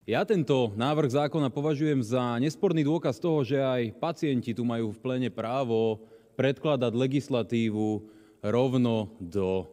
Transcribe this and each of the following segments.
Ja tento návrh zákona považujem za nesporný dôkaz toho, že aj pacienti tu majú v pléne právo predkladať legislatívu rovno do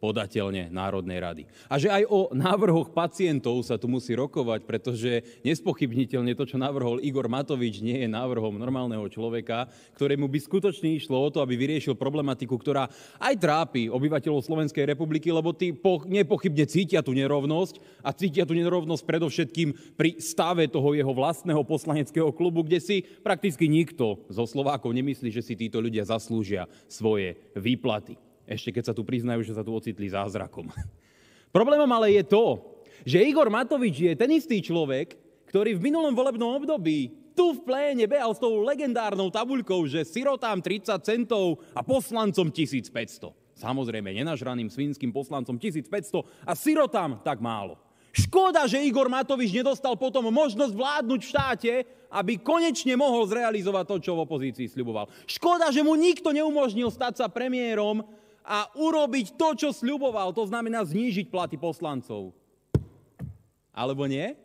podateľne Národnej rady. A že aj o návrhoch pacientov sa tu musí rokovať, pretože nespochybniteľne to, čo navrhol Igor Matovič, nie je návrhom normálneho človeka, ktorému by skutočne išlo o to, aby vyriešil problematiku, ktorá aj trápi obyvateľov Slovenskej republiky, lebo tí nepochybne cítia tú nerovnosť a cítia tú nerovnosť predovšetkým pri stave toho jeho vlastného poslaneckého klubu, kde si prakticky nikto zo Slovákov nemyslí, že si títo ľudia zaslúžia svoje výplaty. Ešte keď sa tu priznajú, že sa tu ocitli zázrakom. Problémom ale je to, že Igor Matovič je ten istý človek, ktorý v minulom volebnom období tu v pléne behal s tou legendárnou tabuľkou, že sirotám 30 centov a poslancom 1500. Samozrejme, nenažraným svinským poslancom 1500 a sirotám tak málo. Škoda, že Igor Matovič nedostal potom možnosť vládnuť v štáte, aby konečne mohol zrealizovať to, čo v opozícii sľuboval. Škoda, že mu nikto neumožnil stať sa premiérom a urobiť to, čo sľuboval, to znamená znížiť platy poslancov. Alebo nie?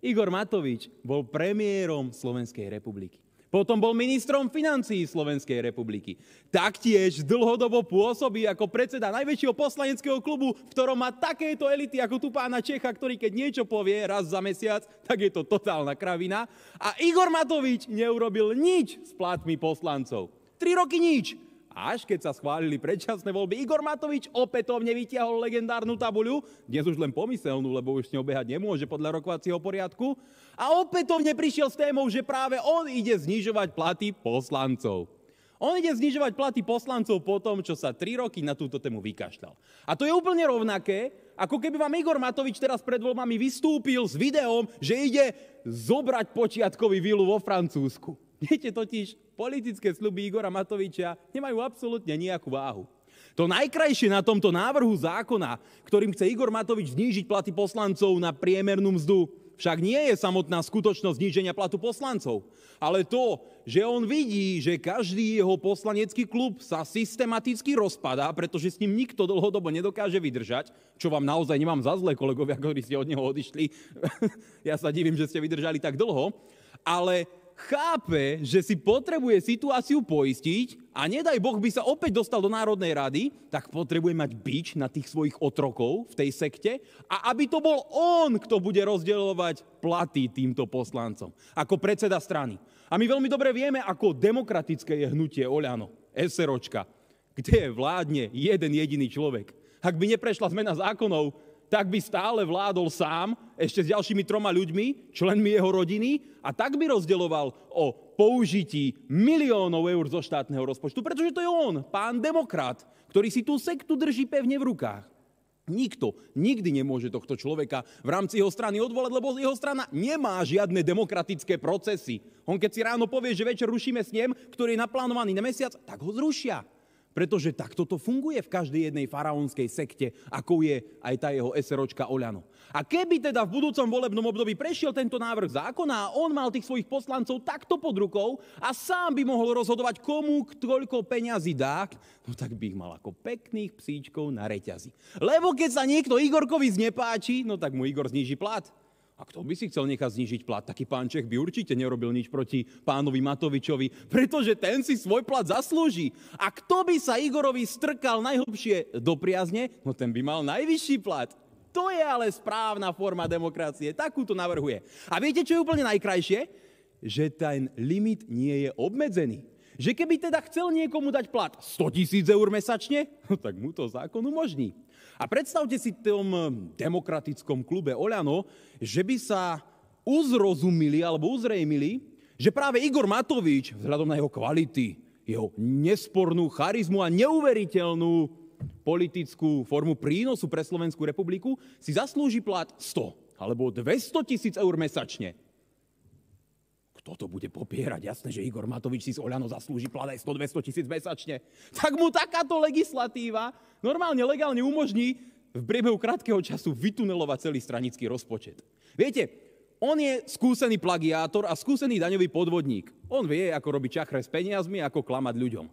Igor Matovič bol premiérom Slovenskej republiky. Potom bol ministrom financií Slovenskej republiky. Taktiež dlhodobo pôsobí ako predseda najväčšieho poslaneckého klubu, v ktorom má takéto elity ako tu pána Čecha, ktorý keď niečo povie raz za mesiac, tak je to totálna kravina. A Igor Matovič neurobil nič s platmi poslancov. 3 roky nič. Až keď sa schválili predčasné voľby, Igor Matovič opätovne vytiahol legendárnu tabuľu, dnes už len pomyselnú, lebo už s ňou behať nemôže podľa rokovacieho poriadku, a opätovne prišiel s témou, že práve on ide znižovať platy poslancov. On ide znižovať platy poslancov po tom, čo sa 3 roky na túto tému vykašľal. A to je úplne rovnaké, ako keby vám Igor Matovič teraz pred voľbami vystúpil s videom, že ide zobrať počiatkový vilu vo Francúzsku. Viete totiž, politické sľuby Igora Matoviča nemajú absolútne nejakú váhu. To najkrajšie na tomto návrhu zákona, ktorým chce Igor Matovič znížiť platy poslancov na priemernú mzdu, však nie je samotná skutočnosť zníženia platu poslancov, ale to, že on vidí, že každý jeho poslanecký klub sa systematicky rozpadá, pretože s ním nikto dlhodobo nedokáže vydržať, čo vám naozaj nemám za zlé, kolegovia, ktorí ste od neho odišli. Ja sa divím, že ste vydržali tak dlho, ale chápe, že si potrebuje situáciu poistiť a nedaj Boh by sa opäť dostal do Národnej rady, tak potrebuje mať bič na tých svojich otrokov v tej sekte a aby to bol on, kto bude rozdeľovať platy týmto poslancom, ako predseda strany. A my veľmi dobre vieme, ako demokratické je hnutie Oľano, SROčka, kde vládne jeden jediný človek. Ak by neprešla zmena zákonov, tak by stále vládol sám, ešte s ďalšími 3 ľuďmi, členmi jeho rodiny, a tak by rozdeľoval o použití miliónov eur zo štátneho rozpočtu, pretože to je on, pán demokrat, ktorý si tú sektu drží pevne v rukách. Nikto nikdy nemôže tohto človeka v rámci jeho strany odvolať, lebo jeho strana nemá žiadne demokratické procesy. On keď si ráno povie, že večer rušíme snem, ktorý je naplánovaný na mesiac, tak ho zrušia. Pretože takto to funguje v každej jednej faraónskej sekte, ako je aj tá jeho SROčka Oľano. A keby teda v budúcom volebnom období prešiel tento návrh zákona a on mal tých svojich poslancov takto pod rukou a sám by mohol rozhodovať, komu koľko peňazí dá, no tak by ich mal ako pekných psíčkov na reťazi. Lebo keď sa niekto Igorkovi znepáči, no tak mu Igor zníži plat. A kto by si chcel nechať znížiť plat? Taký pán Čech by určite nerobil nič proti pánovi Matovičovi, pretože ten si svoj plat zaslúži. A kto by sa Igorovi strkal najhlbšie do priazne, no ten by mal najvyšší plat. To je ale správna forma demokracie. Takúto navrhuje. A viete, čo je úplne najkrajšie? Že ten limit nie je obmedzený. Že keby teda chcel niekomu dať plat 100 000 eur mesačne, no tak mu to zákon umožní. A predstavte si v tom demokratickom klube Oľano, že by sa uzrozumili alebo uzrejmili, že práve Igor Matovič, vzhľadom na jeho kvality, jeho nespornú charizmu a neuveriteľnú politickú formu prínosu pre Slovenskú republiku, si zaslúži plat 100 alebo 200 000 eur mesačne. Kto to bude popierať? Jasné, že Igor Matovič si z Oľano zaslúži plat aj 100-200 000 mesačne. Tak mu takáto legislatíva normálne legálne umožní v priebehu krátkeho času vytunelovať celý stranický rozpočet. Viete, on je skúsený plagiátor a skúsený daňový podvodník. On vie, ako robiť čachre s peniazmi, ako klamať ľuďom.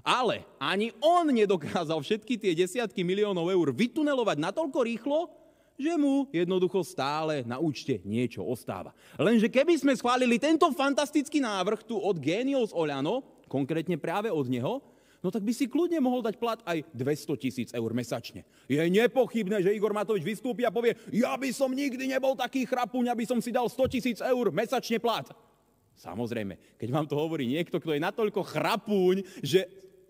Ale ani on nedokázal všetky tie desiatky miliónov eur vytunelovať natoľko rýchlo, že mu jednoducho stále na účte niečo ostáva. Lenže keby sme schválili tento fantastický návrh tu od géniov z Oľano, konkrétne práve od neho, no tak by si kľudne mohol dať plat aj 200 000 eur mesačne. Je nepochybné, že Igor Matovič vystúpi a povie, ja by som nikdy nebol taký chrapuň, aby som si dal 100 000 eur mesačne plat. Samozrejme, keď vám to hovorí niekto, kto je natoľko chrapuň, že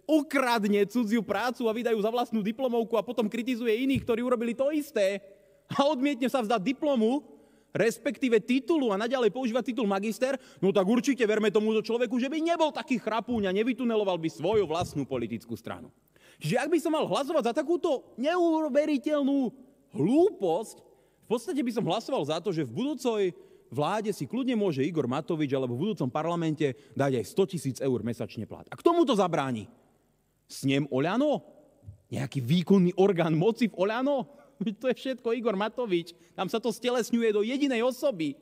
ukradne cudziu prácu a vydajú za vlastnú diplomovku a potom kritizuje iných, ktorí urobili to isté a odmietne sa vzdať diplomu, respektíve titulu a naďalej používa titul magister, no tak určite verme tomuto človeku, že by nebol taký chrapúň a nevytuneloval by svoju vlastnú politickú stranu. Čiže ak by som mal hlasovať za takúto neuveriteľnú hlúposť, v podstate by som hlasoval za to, že v budúcej vláde si kľudne môže Igor Matovič alebo v budúcom parlamente dať aj 100 000 eur mesačne plat. A k tomu to zabráni? Snem Oľano? Nejaký výkonný orgán moci v Oľano? To je všetko Igor Matovič. Tam sa to stelesňuje do jedinej osoby.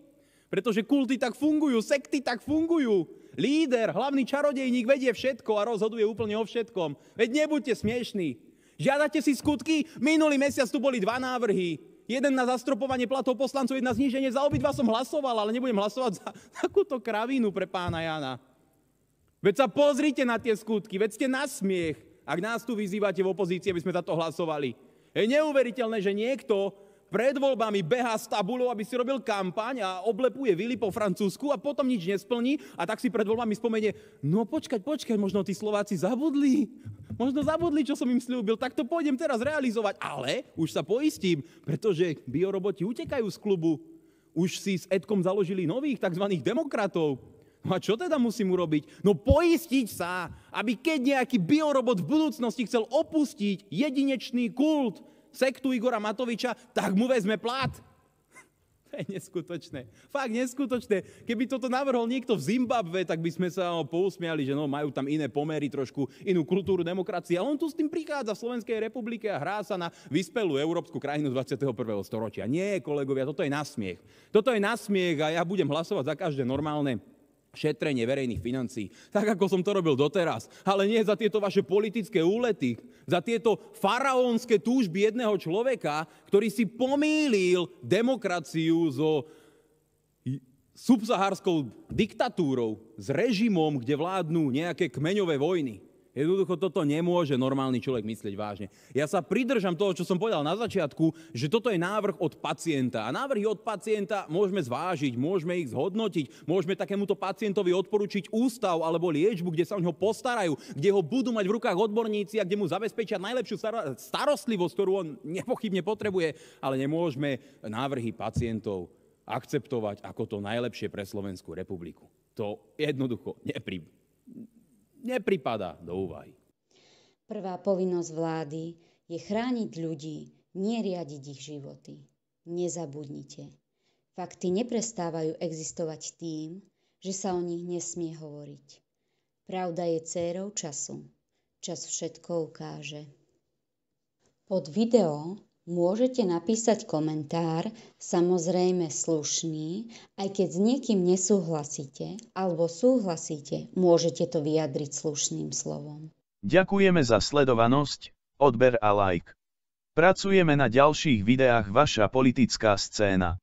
Pretože kulty tak fungujú, sekty tak fungujú. Líder, hlavný čarodejník vedie všetko a rozhoduje úplne o všetkom. Veď nebuďte smiešní. Žiadate si skutky? Minulý mesiac tu boli 2 návrhy. Jeden na zastropovanie platov poslancov, jeden na zníženie. Za obidva som hlasoval, ale nebudem hlasovať za takúto kravínu pre pána Jana. Veď sa pozrite na tie skutky, veď ste na smiech, ak nás tu vyzývate v opozícii, aby sme za to hlasovali. Je neuveriteľné, že niekto pred voľbami behá s tabulou, aby si robil kampaň a oblepuje vily po Francúzsku a potom nič nesplní a tak si pred voľbami spomenie, no počkať, možno tí Slováci zabudli. Možno zabudli, čo som im slúbil, tak to pôjdem teraz realizovať. Ale už sa poistím, pretože bioroboti utekajú z klubu. Už si s Edkom založili nových tzv. Demokratov. No a čo teda musím urobiť? No poistiť sa, aby keď nejaký biorobot v budúcnosti chcel opustiť jedinečný kult sektu Igora Matoviča, tak mu vezme plat. To je neskutočné. Fakt neskutočné. Keby toto navrhol niekto v Zimbabve, tak by sme sa pousmiali, že no, majú tam iné pomery, trošku inú kultúru demokracie. Ale on tu s tým prichádza v Slovenskej republike a hrá sa na vyspelú európsku krajinu 21. storočia. Nie, kolegovia, toto je nasmiech. Toto je nasmiech a ja budem hlasovať za každé normálne šetrenie verejných financií, tak ako som to robil doteraz. Ale nie za tieto vaše politické úlety, za tieto faraónske túžby jedného človeka, ktorý si pomýlil demokraciu so subsahárskou diktatúrou, s režimom, kde vládnu nejaké kmeňové vojny. Jednoducho toto nemôže normálny človek myslieť vážne. Ja sa pridržam toho, čo som povedal na začiatku, že toto je návrh od pacienta. A návrhy od pacienta môžeme zvážiť, môžeme ich zhodnotiť, môžeme takémuto pacientovi odporučiť ústav alebo liečbu, kde sa o neho postarajú, kde ho budú mať v rukách odborníci a kde mu zabezpečia najlepšiu starostlivosť, ktorú on nepochybne potrebuje, ale nemôžeme návrhy pacientov akceptovať ako to najlepšie pre Slovenskú republiku. To jednoducho nepripadá do úvahy. Prvá povinnosť vlády je chrániť ľudí, nie riadiť ich životy. Nezabudnite. Fakty neprestávajú existovať tým, že sa o nich nesmie hovoriť. Pravda je dcérou času. Čas všetko ukáže. Pod video môžete napísať komentár, samozrejme slušný, aj keď s niekým nesúhlasíte, alebo súhlasíte, môžete to vyjadriť slušným slovom. Ďakujeme za sledovanosť, odber a like. Pracujeme na ďalších videách Vaša politická scéna.